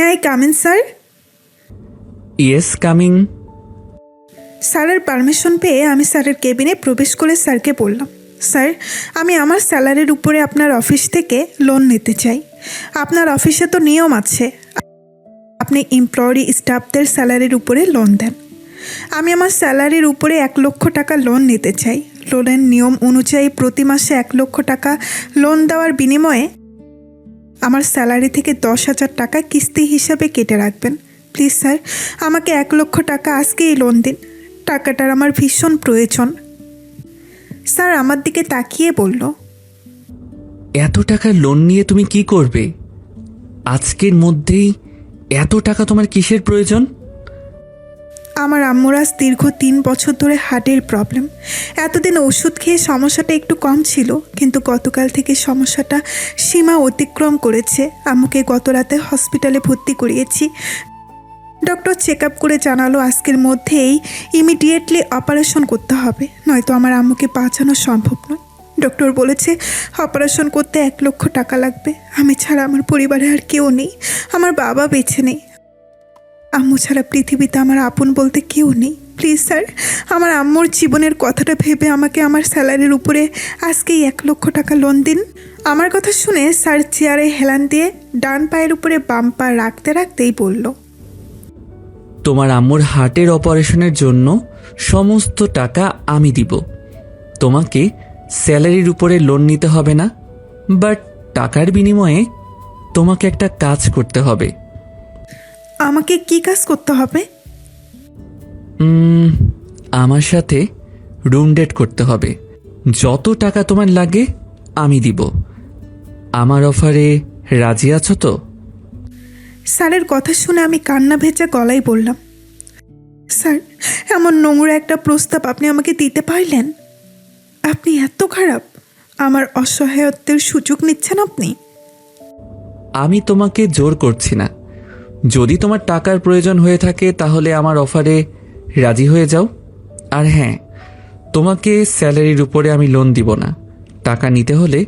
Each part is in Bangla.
I come in sir? Yes, coming. স্যারের পারমিশন পেয়ে আমি স্যারের কেবিনে প্রবেশ করে স্যারকে বললাম, স্যার, আমি আমার স্যালারির উপরে আপনার অফিস থেকে লোন নিতে চাই। আপনার অফিসে তো নিয়ম আছে, আপনি এমপ্লয়ি স্টাফদের স্যালারির উপরে লোন দেন। আমি আমার স্যালারির উপরে 1,00,000 টাকা লোন নিতে চাই। লোনের নিয়ম অনুযায়ী প্রতি মাসে 1,00,000 টাকা লোন দেওয়ার বিনিময়ে আমার স্যালারি থেকে 10,000 টাকা কিস্তি হিসাবে কেটে রাখবেন। প্লিজ স্যার, আমাকে 1,00,000 টাকা আজকেই লোন দিন। টাকাটার আমার ভীষণ প্রয়োজন। স্যার আমার দিকে তাকিয়ে বলল, এত টাকা লোন নিয়ে তুমি কি করবে? আজকের মধ্যেই এত টাকা তোমার কিসের প্রয়োজন? আমার আম্মুর আজ দীর্ঘ 3 বছর ধরে হার্টের প্রবলেম। এতদিন ওষুধ খেয়ে সমস্যাটা একটু কম ছিল, কিন্তু গতকাল থেকে সমস্যাটা সীমা অতিক্রম করেছে। আম্মুকে গত রাতে হসপিটালে ভর্তি করিয়েছি। ডক্টর চেক আপ করে জানালো আজকের মধ্যেই ইমিডিয়েটলি অপারেশন করতে হবে, নয়তো আমার আম্মুকে বাঁচানো সম্ভব নয়। ডক্টর বলেছে অপারেশন করতে 1,00,000 টাকা লাগবে। আমি ছাড়া আমার পরিবারে আর কেউ নেই। আমার বাবা বেঁচে নেই। আম্মু ছাড়া পৃথিবীতে আমার আপন বলতে কেউ নেই। প্লিজ স্যার, আমার আম্মুর জীবনের কথাটা ভেবে আমাকে আমার স্যালারির উপরে আজকেই 1,00,000 টাকা লোন দিন। আমার কথা শুনে স্যার চেয়ারে হেলান দিয়ে ডান পায়ের উপরে বাম পা রাখতে রাখতেই বলল, তোমার আম্মুর হার্টের অপারেশনের জন্য সমস্ত টাকা আমি দিব। তোমাকে স্যালারির উপরে লোন নিতে হবে না, বাট টাকার বিনিময়ে তোমাকে একটা কাজ করতে হবে। আমাকে কি কাজ করতে হবে? আমার সাথে রুম ডেট করতে হবে। যত টাকা তোমার লাগে আমি দিব। আমার অফারে রাজি আছো তো? স্যারের কথা শুনে আমি কান্না ভেজা গলায় বললাম, স্যার, এমন নোংরা একটা প্রস্তাব আপনি আমাকে দিতে পারলেন? আপনি এত খারাপ? আমার অসহায়ত্বের সুযোগ নিচ্ছেন আপনি? আমি তোমাকে জোর করছি না। যদি তোমার টাকার প্রয়োজন হয়ে থাকে তাহলে আমার অফারে রাজি হয়ে যাও। আর হ্যাঁ, তোমাকে স্যালারির উপরে আমি লোন দিব না। টাকা নিতে হলে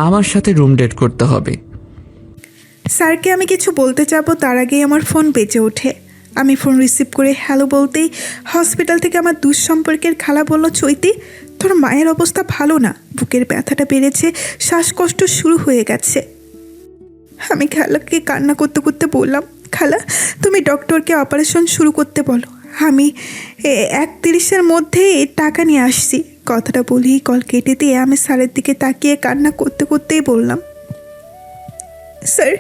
আমার সাথে রুম ডেট করতে হবে। স্যারকে আমি কিছু বলতে যাবো তার আগেই আমার ফোন বেজে ওঠে। আমি ফোন রিসিভ করে হ্যালো বলতেই হসপিটাল থেকে আমার দুঃসম্পর্কের খালা বলল, চৈতি, তোর মায়ের অবস্থা ভালো না, বুকের ব্যথাটা বেড়েছে, শ্বাসকষ্ট শুরু হয়ে গেছে। আমি খালাকে কান্না করতে করতে বললাম, খালা, তুমি ডক্টরকে অপারেশন শুরু করতে বলো, আমি 1:30-এর মধ্যেই টাকা নিয়ে আসছি। কথাটা বলেই কল কেটে দিয়ে আমি স্যারের দিকে তাকিয়ে কান্না করতে করতেই বললাম, স্যার,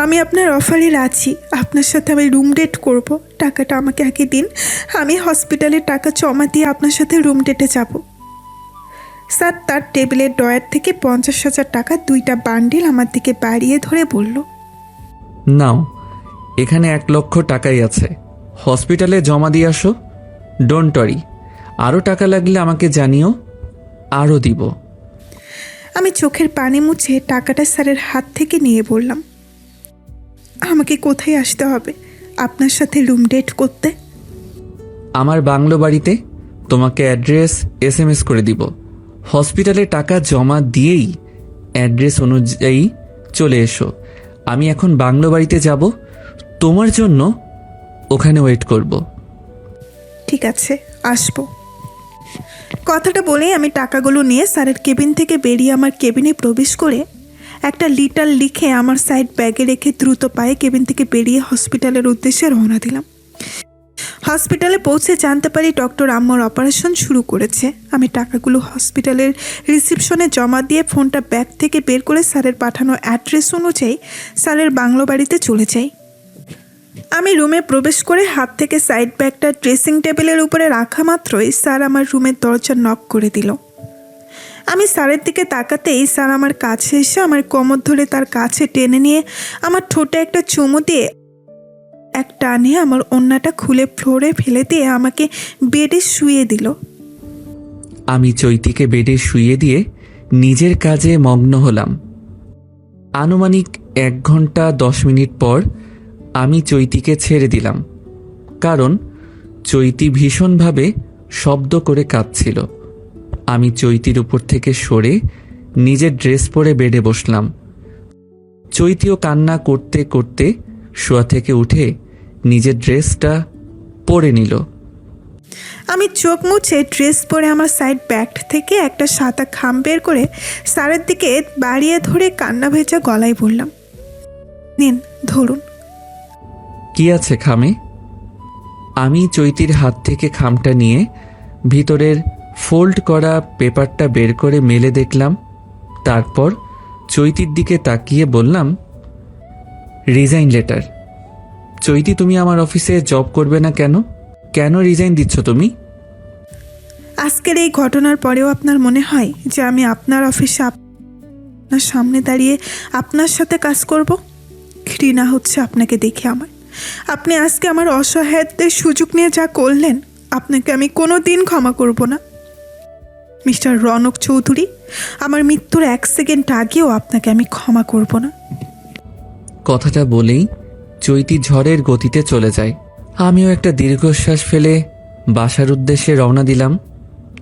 আমি আপনার অফারে রাজি। আপনার সাথে আমি রুম ডেট করব। টাকাটা আমাকে আগে দিন, আমি হসপিটালের টাকা জমা দিয়ে আপনার সাথে রুম ডেটে যাব। স্যার তার টেবিলের ড্রয়ার থেকে 50,000 টাকা 2টা বান্ডিল আমার দিকে বাড়িয়ে ধরে বলল, নাও, এখানে 1,00,000 টাকাই আছে। হসপিটালে জমা দিয়ে আসো। ডোন্ট ওয়ারি, আরও টাকা লাগলে আমাকে জানিও, আরও দিব। আমি চোখের পানি মুছে টাকাটা স্যারের হাত থেকে নিয়ে বললাম, আমাকে কোথায় আসতে হবে আপনার সাথে রুম ডেট করতে? আমার বাংলো বাড়িতে। তোমাকে অ্যাড্রেস SMS করে দিব। হসপিটালে টাকা জমা দিয়েই অ্যাড্রেস অনুযায়ী চলে এসো। আমি এখন বাংলো বাড়িতে যাব, তোমার জন্য ওখানে ওয়েট করব। ঠিক আছে, আসবো। কথাটা বলেই আমি টাকাগুলো নিয়ে স্যারের কেবিন থেকে বেরিয়ে আমার কেবিনে প্রবেশ করে একটা লিটার লিখে আমার সাইড ব্যাগে রেখে দ্রুত পায়ে কেবিন থেকে বেরিয়ে হসপিটালের উদ্দেশ্যে রওনা দিলাম। হসপিটালে পৌঁছে জানতে পারি ডক্টর আম্মুর অপারেশন শুরু করেছে। আমি টাকাগুলো হসপিটালের রিসেপশনে জমা দিয়ে ফোনটা ব্যাগ থেকে বের করে স্যারের পাঠানো অ্যাড্রেস অনুযায়ী স্যারের বাংলো বাড়িতে চলে যাই। আমি রুমে প্রবেশ করে হাত থেকে সাইড ব্যাগটা ড্রেসিং টেবিলের উপরে রাখা মাত্রই স্যার আমার রুমের দরজা নক করে দিল। আমি স্যারের দিকে তাকাতেই স্যার আমার কাছে এসে আমার কোমর ধরে তার কাছে টেনে নিয়ে আমার ঠোঁটে একটা চুমু দিয়ে এক টানে আমার ওড়নাটা খুলে ফ্লোরে ফেলে দিয়ে আমাকে বেডে শুইয়ে দিল। আমি চৈতিকে বেডে শুইয়ে দিয়ে নিজের কাজে মগ্ন হলাম। আনুমানিক 1 ঘন্টা 10 মিনিট পর আমি চৈতিকে ছেড়ে দিলাম, কারণ চৈতি ভীষণভাবে শব্দ করে কাঁদছিল। আমি চৈতির উপর থেকে সরে নিজের ড্রেস পরে বেডে বসলাম। চৈতিও কান্না করতে করতে শোয়া থেকে উঠে নিজের ড্রেসটা পরে নিল। আমি চোখ মুছে ড্রেস পরে আমার সাইড ব্যাগ থেকে একটা সাদা খাম বের করে স্যারের দিকে বাড়িয়ে ধরে কান্না ভেজা গলায় বললাম, নিন ধরুন। কি আছে খামে? আমি চৈতির হাত থেকে খামটা নিয়ে ভিতরের ফোল্ড করা পেপারটা বের করে মেলে দেখলাম। তারপর চৈতির দিকে তাকিয়ে বললাম, রিজাইন লেটার। চৈতি, তুমি আমার অফিসে জব করবে না কেন? কেন রিজাইন দিচ্ছ তুমি? আজকের এই ঘটনার পরেও আপনার মনে হয় যে আমি আপনার অফিসে আপনার সামনে দাঁড়িয়ে আপনার সাথে কাজ করব? ঘৃণা হচ্ছে আপনাকে দেখে আমার। আপনি আজকে আমার অসহায়ত্বের সুযোগ নিয়ে যা করলেন, আপনাকে আমি কোনো দিন ক্ষমা করব না। মিস্টার রনক চৌধুরী, আমার মৃত্যুর 1 সেকেন্ড আগেও আপনাকে আমি ক্ষমা করব না। কথাটা বলেই চৈতি ঝড়ের গতিতে চলে যায়। আমিও একটা দীর্ঘশ্বাস ফেলে বাসার উদ্দেশ্যে রওনা দিলাম।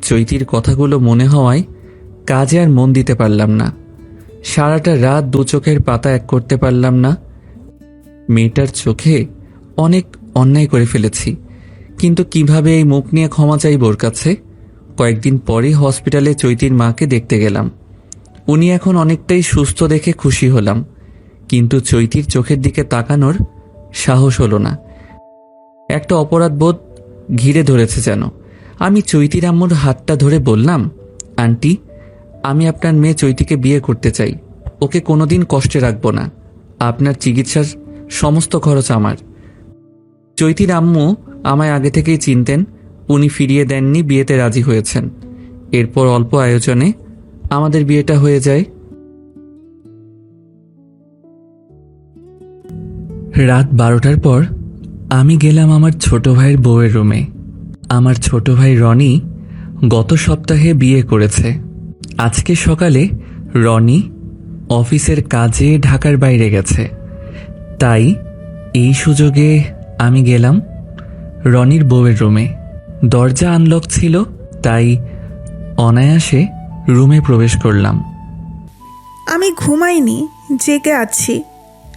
চৈতির কথাগুলো মনে হওয়ায় কাজে আর মন দিতে পারলাম না। সারাটা রাত 2 চোখের পাতা এক করতে পারলাম না। মেয়েটার চোখে অনেক অন্যায় করে ফেলেছি, কিন্তু কিভাবে এই মুখ নিয়ে ক্ষমা চাইব ওর কাছে? কয়েকদিন পরেই হসপিটালে চৈতির মাকে দেখতে গেলাম। উনি এখন অনেকটাই সুস্থ দেখে খুশি হলাম, কিন্তু চৈতির চোখের দিকে তাকানোর সাহস হলো না। একটা অপরাধবোধ ঘিরে ধরেছে যেন। আমি চৈতির আম্মুর হাতটা ধরে বললাম, আন্টি, আমি আপনার মেয়ে চৈতিকে বিয়ে করতে চাই। ওকে কোনোদিন কষ্টে রাখবো না। আপনার চিকিৎসার সমস্ত খরচ আমার। চৈতির আম্মু আমায় আগে থেকেই চিনতেন। উনি ফিরিয়ে দেননি, বিয়েতে রাজি হয়েছেন। এরপর অল্প আয়োজনে আমাদের বিয়েটা হয়ে যায়। রাত 12টার পর আমি গেলাম আমার ছোট ভাইয়ের বউয়ের রুমে। আমার ছোট ভাই রনি গত সপ্তাহে বিয়ে করেছে। আজকে সকালে রনি অফিসের কাজে ঢাকার বাইরে গেছে, তাই এই সুযোগে আমি গেলাম রনির বউয়ের রুমে। দরজা আনলক ছিল, তাই অনায়াসে রুমে প্রবেশ করলাম। আমি ঘুমাইনি, জেগে আছি।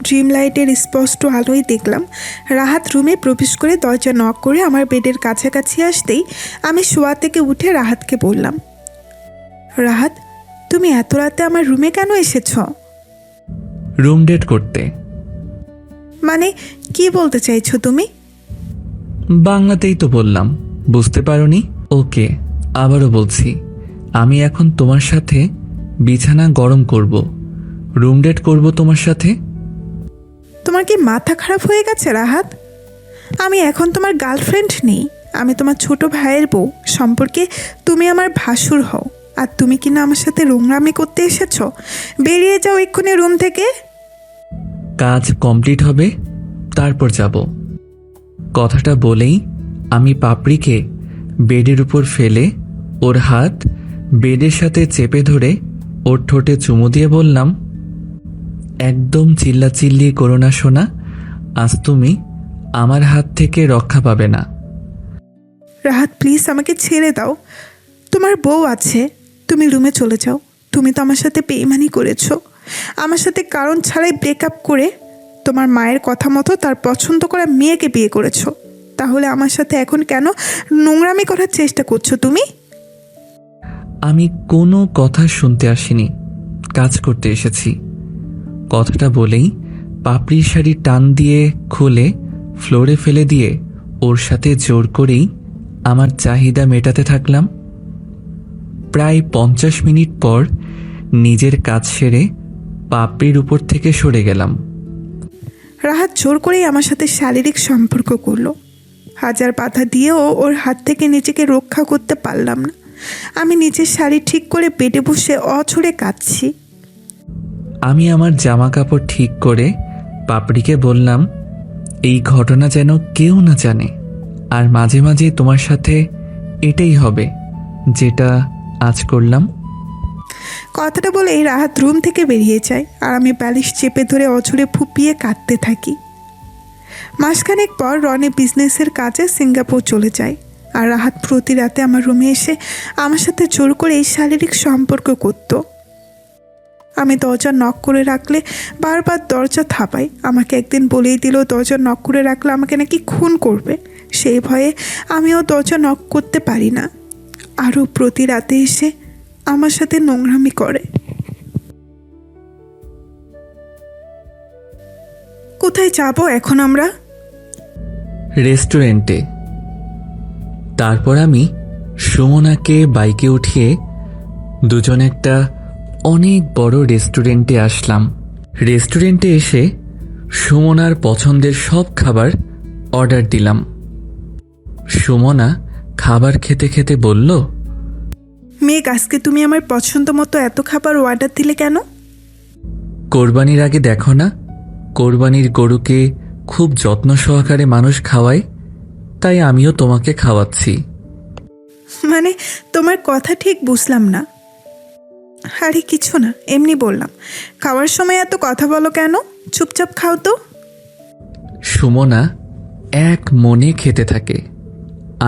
ড্রিম লাইটের স্পষ্ট আলোয় দেখলাম রাহাত রুমে প্রবেশ করে দরজা নক করে আমার বেডের কাছাকাছি আসতেই আমি শোয়া থেকে উঠে রাহাতকে বললাম, রাহাত, তুমি এত রাতে আমার রুমে কেন এসেছ? রুম ডেট করতে। মানে কি বলতে চাইছো তুমি? বাংলাতেই তো বললাম, বুঝতে পারোনি? ওকে, আবারও বলছি, আমি এখন তোমার সাথে বিছানা গরম করব, রুম ডেট করব তোমার সাথে। তোমার কি মাথা খারাপ হয়ে গেছে রাহাত? আমি এখন তোমার গার্লফ্রেন্ড নেই, আমি তোমার ছোট ভাইয়ের বউ। সম্পর্কে তুমি আমার ভাসুর হও, আর তুমি কি না আমার সাথে রোংরামি করতে এসেছো? বেরিয়ে যাও এক্ষুনি রুম থেকে। কাজ কমপ্লিট হবে, তারপর যাব। কথাটা বলেই আমি পাপড়িকে বেডের উপর ফেলে ওর হাত বেডের সাথে চেপে ধরে ওর ঠোঁটে চুমু দিয়ে বললাম, একদম চিল্লাচিল্লি করো না সোনা, আজ তুমি আমার হাত থেকে রক্ষা পাবে না। রাহাত, প্লিজ আমাকে ছেড়ে দাও। তোমার বউ আছে, তুমি রুমে চলে যাও। তুমি তো আমার সাথে বেইমানি করেছো, আমার সাথে কারণ ছাড়াই ব্রেকআপ করে তোমার মায়ের কথা মতো তার পছন্দ করা মেয়েকে বিয়ে করেছো। তাহলে আমার সাথে এখন কেন নোংরামি করার চেষ্টা করছো তুমি? আমি কোনো কথা শুনতে আসিনি, কাজ করতে এসেছি। কথাটা বলেই পাপড়ির শাড়ি টান দিয়ে খুলে ফ্লোরে ফেলে দিয়ে ওর সাথে জোর করেই আমার চাহিদা মেটাতে থাকলাম। প্রায় 50 মিনিট পর নিজের কাজ সেরে পাপড়ির উপর থেকে সরে গেলাম। রাহাত জোর করেই আমার সাথে শারীরিক সম্পর্ক করলো। হাজার বাধা দিয়েও ওর হাত থেকে নিজেকে রক্ষা করতে পারলাম না। আমি নিজের শাড়ি ঠিক করে বেডে বসে অঝরে কাঁদছি। আমি আমার জামা কাপড় ঠিক করে পাপড়িকে বললাম, এই ঘটনা যেন কেউ না জানে, আর মাঝে মাঝে তোমার সাথে এটাই হবে যেটা আজ করলাম। কথাটা বলেই রাহাত রুম থেকে বেরিয়ে যায়, আর আমি বালিশ চেপে ধরে অঝরে ফুপিয়ে কাঁদতে থাকি। মাসখানেক পর রনি বিজনেসের কাজে সিঙ্গাপুর চলে যায়, আর রাহাত প্রতি রাতে আমার রুমে এসে আমার সাথে জোর করে এই শারীরিক সম্পর্ক করত। আমি দরজা নক করে রাখলে বারবার দরজা থাপাই। আমাকে একদিন বলেই দিল দরজা নক করে রাখলে আমাকে নাকি খুন করবে। সেই ভয়ে আমিও দরজা নক করতে পারি না। আরও প্রতি রাতে এসে আমার সাথে নোংরামি করে। কোথায় যাবো এখন আমরা? রেস্টুরেন্টে। তারপর আমি সুমনাকে বাইকে উঠিয়ে দুজন একটা অনেক বড় রেস্টুরেন্টে আসলাম। রেস্টুরেন্টে এসে সুমনার পছন্দের সব খাবার অর্ডার দিলাম। সুমনা খাবার খেতে খেতে বলল, মেঘ, আজকে তুমি আমার পছন্দ মতো এত খাবার অর্ডার দিলে কেন? কোরবানির আগে দেখো না, কোরবানির গরুকে খুব যত্ন সহকারে মানুষ খাওয়ায়, তাই আমিও তোমাকে খাওয়াচ্ছি। মানে তোমার কথা ঠিক বুঝলাম না। আরে কিছু না, এমনি বললাম। খাওয়ার সময় এত কথা বলো কেন? চুপচাপ খাও তো। সুমনা এক মনে খেতে থাকে।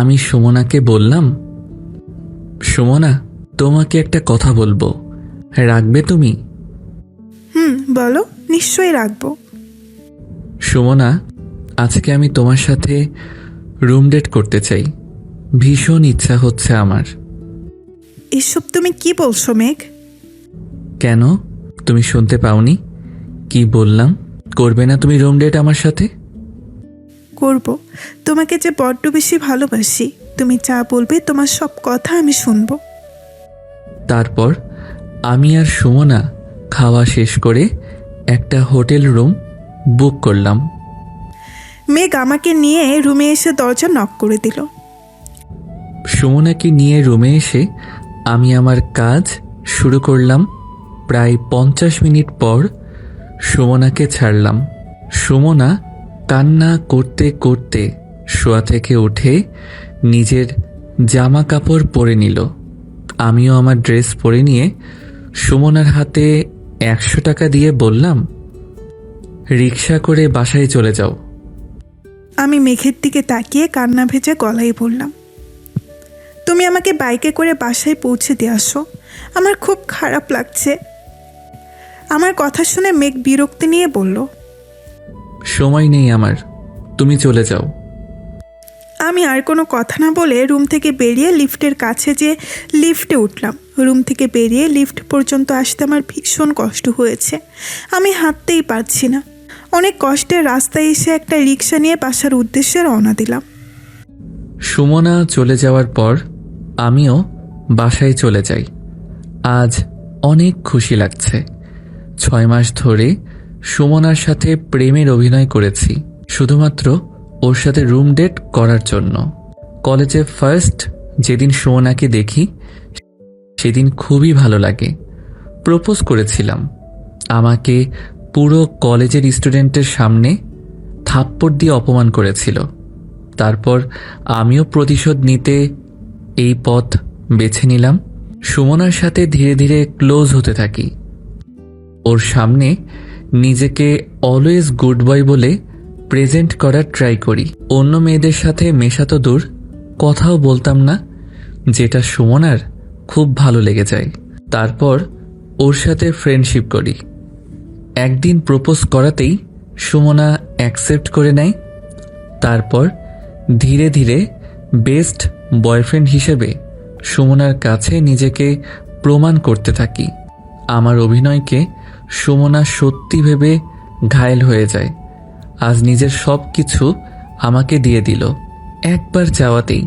আমি সুমনাকে বললাম, সুমনা, তোমাকে একটা কথা বলবো, রাখবে তুমি? বলো, নিশ্চয়ই রাখবো। সুমনা, আজকে আমি তোমার সাথে রুম ডেট করতে চাই। ভীষণ ইচ্ছা হচ্ছে আমার। এসব তুমি কি বলছো মেঘ? কেন, তুমি শুনতে পাওনি? কি বললাম? করবে না তুমি রুম ডেট আমার সাথে? করব। তোমাকে যে বড্ড বেশি ভালোবাসি। তুমি যা বলবে তোমার সব কথা আমি শুনবো। তারপর আমি আর সুমনা খাওয়া শেষ করে একটা হোটেল রুম বুক করলাম। মেঘ আমাকে নিয়ে রুমে এসে দরজা নক করে দিল। সুমনাকে নিয়ে রুমে এসে আমি আমার কাজ শুরু করলাম। প্রায় 50 মিনিট পর সুমনাকে ছাড়লাম। সুমনা কান্না করতে করতে শোয়া থেকে উঠে নিজের জামা কাপড় পরে নিল। আমিও আমার ড্রেস পরে নিয়ে সুমনার হাতে 100 টাকা দিয়ে বললাম, রিক্সা করে বাসায় চলে যাও। আমি মেঘের দিকে তাকিয়ে কান্না ভেজে গলায় বললাম, তুমি আমাকে বাইকে করে বাসায় পৌঁছে দিয়ে আসো। আমার খুব খারাপ লাগছে। আমার কথা শুনে মেঘ বিরক্তি নিয়ে বলল, সময় নেই আমার, তুমি চলে যাও। আমি আর কোনো কথা না বলে রুম থেকে বেরিয়ে লিফটের কাছে যেয়ে লিফটে উঠলাম। রুম থেকে বেরিয়ে লিফট পর্যন্ত আসতে আমার ভীষণ কষ্ট হয়েছে। আমি হাঁটতেই পারছি না। অনেক কষ্টে রাস্তায় এসে একটা রিক্সা নিয়ে বাসার উদ্দেশ্যে রওনা দিলাম। সুমনা চলে যাওয়ার পর আমিও বাসায় চলে যাই। আজ অনেক খুশি লাগছে। 6 মাস ধরে সুমনার সাথে প্রেমের অভিনয় করেছি, শুধুমাত্র ওর সাথে রুম ডেট করার জন্য। কলেজে ফার্স্ট যেদিন সুমনাকে দেখি সেদিন খুবই ভালো লাগে। প্রপোজ করেছিলাম। আমাকে পুরো কলেজের স্টুডেন্টের সামনে থাপ্পড় দিয়ে অপমান করেছিল। তারপর আমিও প্রতিশোধ নিতে এই পথ বেছে নিলাম। সুমনার সাথে ধীরে ধীরে ক্লোজ হতে থাকি। ওর সামনে নিজেকে অলওয়েজ গুড বয় বলে প্রেজেন্ট করার ট্রাই করি। অন্য মেয়েদের সাথে মেশা তো দূর, কথাও বলতাম না, যেটা সুমনার খুব ভালো লেগে যায়। তারপর ওর সাথে ফ্রেন্ডশিপ করি। একদিন প্রপোজ করাতেই সুমনা অ্যাকসেপ্ট করে নেয়। তারপর ধীরে ধীরে বেস্ট বয়ফ্রেন্ড হিসেবে সুমনার কাছে নিজেকে প্রমাণ করতে থাকি। আমার অভিনয়কে সুমনা সত্যি ভেবে ঘায়েল হয়ে যায়। আজ নিজের সব কিছু আমাকে দিয়ে দিল একবার চাওয়াতেই।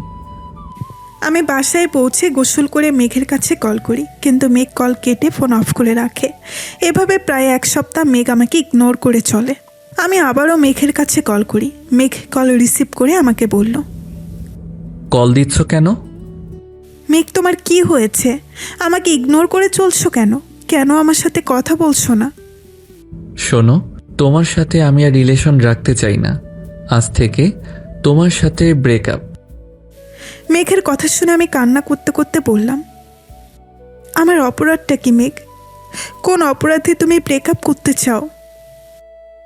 আমি বাসায় পৌঁছে গোসল করে মেঘের কাছে কল করি, কিন্তু মেঘ কল কেটে ফোন অফ করে রাখে। এভাবে প্রায় 1 সপ্তাহ মেঘ আমাকে ইগনোর করে চলে। আমি আবারও মেঘের কাছে কল করি। মেঘ কল রিসিভ করে আমাকে বলল, কল দিচ্ছ কেন? মেঘ, তোমার কি হয়েছে? আমাকে ইগনোর করে চলছো কেন? কেন আমার সাথে কথা বলছো না? শোনো, তোমার সাথে আমি আর রিলেশন রাখতে চাই না। আজ থেকে তোমার সাথে ব্রেকআপ। মেঘের কথা শুনে আমি কান্না করতে করতে বললাম, আমার অপরাধটা কি মেঘ? কোন অপরাধে তুমি ব্রেকআপ করতে চাও?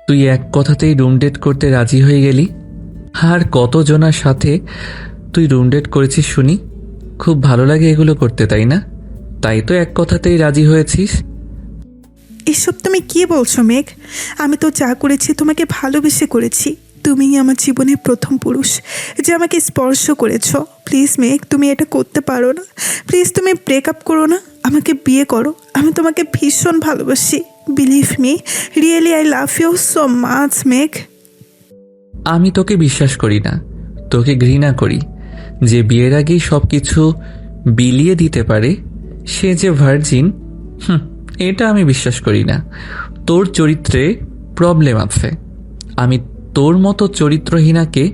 তুই এক কথাতেই রুম ডেট করতে রাজি হয়ে গেলি। আর কতজনার সাথে তুই রুম ডেট করেছিস শুনি? খুব ভালো লাগে এগুলো করতে, তাই না? তাই তো এক কথাতেই রাজি হয়েছিস। এসব তুমি কি বলছো মেঘ? আমি তো যা করেছি তোমাকে ভালোবেসে করেছি। তুমিই আমার জীবনের প্রথম পুরুষ যে আমাকে স্পর্শ করেছো। প্লিজ মেঘ, তুমি এটা করতে পারো না। প্লিজ তুমি ব্রেকআপ করো না, আমাকে বিয়ে করো। আমি তোমাকে ভীষণ ভালোবাসি। Believe me, really I love you so much Megh. আমি তোকে বিশ্বাস করি না, তোকে ঘৃণা করি। যে বিয়ের আগেই সব কিছু বিলিয়ে দিতে পারে সে যে ভার্জিন, এটা আমি বিশ্বাস করি না। তোর চরিত্রে প্রবলেম আছে। আমি তোর মতো চরিত্রহীনাকে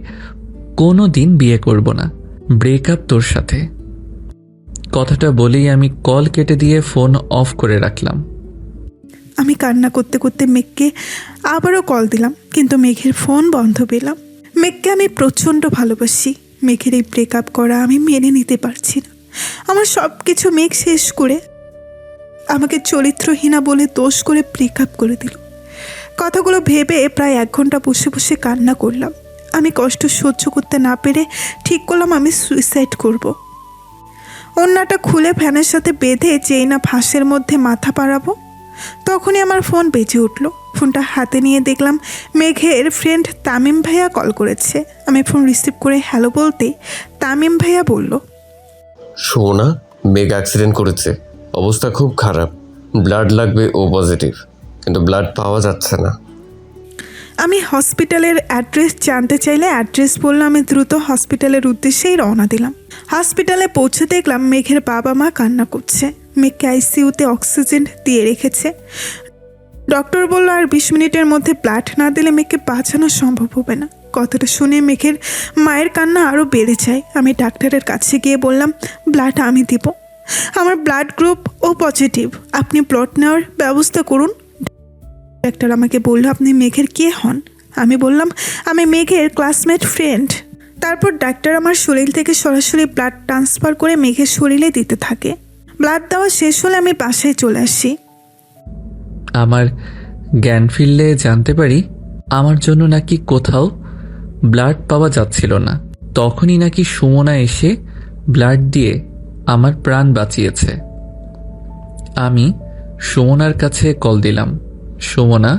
কোনো দিন বিয়ে করব না। ব্রেকআপ তোর সাথে। কথাটা বলেই আমি কল কেটে দিয়ে ফোন অফ করে রাখলাম। আমি কান্না করতে করতে মেঘকে আবারও কল দিলাম, কিন্তু মেঘের ফোন বন্ধ পেলাম। মেঘকে আমি প্রচণ্ড ভালোবাসি। মেঘের এই ব্রেকআপ করা আমি মেনে নিতে পারছি না। আমার সব কিছু মেঘ শেষ করে আমাকে চরিত্রহীনা বলে দোষ করে ব্রেকআপ করে দিল। কথাগুলো ভেবে প্রায় 1 ঘন্টা বসে বসে কান্না করলাম। আমি কষ্ট সহ্য করতে না পেরে ঠিক করলাম আমি সুইসাইড করব। ওড়নাটা খুলে ফ্যানের সাথে বেঁধে যেই না ফাঁসের মধ্যে মাথা পাড়াবো, তখনই আমার ফোন বেজে উঠল। ফোনটা হাতে নিয়ে দেখলাম মেঘের ফ্রেন্ড তামিম ভাইয়া কল করেছে। আমি ফোন রিসিভ করে হ্যালো বলতে তামিম ভাইয়া বলল, শোনা, মেঘ অ্যাক্সিডেন্ট করেছে, অবস্থা খুব খারাপ, ব্লাড লাগবে, ও পজিটিভ, কিন্তু ব্লাড পাওয়া যাচ্ছে না। আমি হসপিটালের অ্যাড্রেস জানতে চাইলে অ্যাড্রেস বললাম। আমি দ্রুত হসপিটালের উদ্দেশ্যেই রওনা দিলাম। হসপিটালে পৌঁছে দেখলাম মেঘের বাবা মা কান্না করছে। মেঘকে আইসিইউতে অক্সিজেন দিয়ে রেখেছে। ডক্টর বলল আর 20 মিনিটের মধ্যে ব্লাড না দিলে মেঘকে বাঁচানো সম্ভব হবে না। কথাটা শুনে মেঘের মায়ের কান্না আরও বেড়ে যায়। আমি ডাক্তারের কাছে গিয়ে বললাম, ব্লাড আমি দিব, আমার ব্লাড গ্রুপ ও পজিটিভ, আপনি ব্লাড নেওয়ার ব্যবস্থা করুন। ডাক্তার আমাকে বলল, আপনি মেঘের কে হন? আমি বললাম, আমি মেঘের ক্লাসমেট ফ্রেন্ড। তারপর ডাক্তার আমার শরীর থেকে সরাসরি ব্লাড ট্রান্সফার করে মেঘের শরীরে দিতে থাকে। ব্লাড দেওয়া শেষ হলে আমি বাসায় চলে আসি। আমার জ্ঞান ফিরলে জানতে পারি আমার জন্য নাকি কোথাও ব্লাড পাওয়া যাচ্ছিল না। তখনই নাকি সুমনা এসে ব্লাড দিয়ে আমার প্রাণ বাঁচিয়েছে। আমি সুমনার কাছে কল দিলাম। সুমনা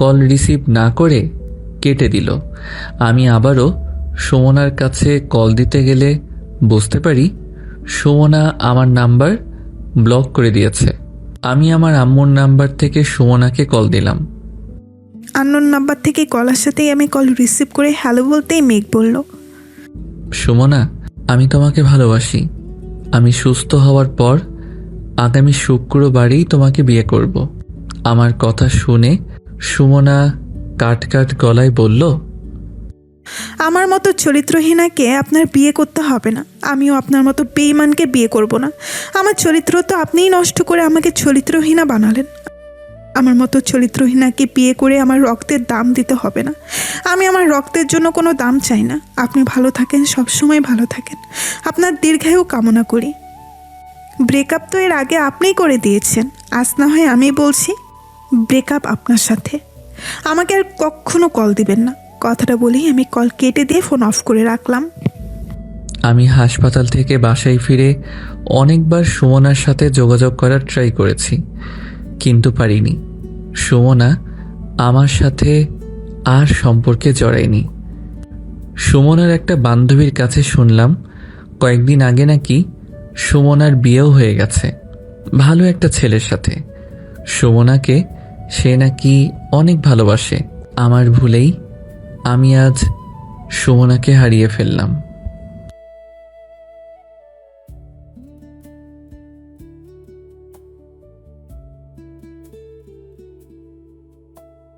কল রিসিভ না করে কেটে দিল। আমি আবারও সুমনার কাছে কল দিতে গেলে বুঝতে পারি সুমনা আমার নাম্বার ব্লক করে দিয়েছে। আমি আমার আম্মুর নাম্বার থেকে সুমনাকে কল দিলাম। আননোন নাম্বার থেকে কল আসাতেই আমি কল রিসিভ করে হ্যালো বলতেই মেঘ বলল, সুমনা, আমি তোমাকে ভালোবাসি। আমি সুস্থ হওয়ার পর আগামী শুক্রবারই তোমাকে বিয়ে করব। আমার কথা শুনে সুমনা কাট কাট গলায় বলল, আমার মতো চরিত্রহীনাকে আপনার বিয়ে করতে হবে না। আমিও আপনার মতো বেঈমানকে বিয়ে করব না। আমার চরিত্র তো আপনিই নষ্ট করে আমাকে চরিত্রহীনা বানালেন। আমার মতো চরিত্রহীনাকে বিয়ে করে আমার রক্তের দাম দিতে হবে না। আমি আমার রক্তের জন্য কোনো দাম চাই না। আপনি ভালো থাকেন, সবসময় ভালো থাকেন। আপনার দীর্ঘায়ু কামনা করি। ব্রেকআপ তো এর আগে আপনিই করে দিয়েছেন, আজ না হয় আমি বলছি ব্রেকআপ আপনার সাথে। আমাকে আর কখনো কল দিবেন না। কথাটা বলেই আমি কল কেটে দিয়ে ফোন অফ করে রাখলাম। আমি হাসপাতাল থেকে বাসায় ফিরে অনেকবার সুমনার সাথে যোগাযোগ করার ট্রাই করেছি, কিন্তু পারিনি। সুমনা আমার সাথে আর সম্পর্কে জড়ায়নি। সুমনার একটা বান্ধবীর কাছে শুনলাম কয়েকদিন আগে নাকি সুমনার বিয়েও হয়ে গেছে ভালো একটা ছেলের সাথে। সুমনাকে সে নাকি অনেক ভালোবাসে। আমার ভুলেই আমি আজ সুমনাকে হারিয়ে ফেললাম।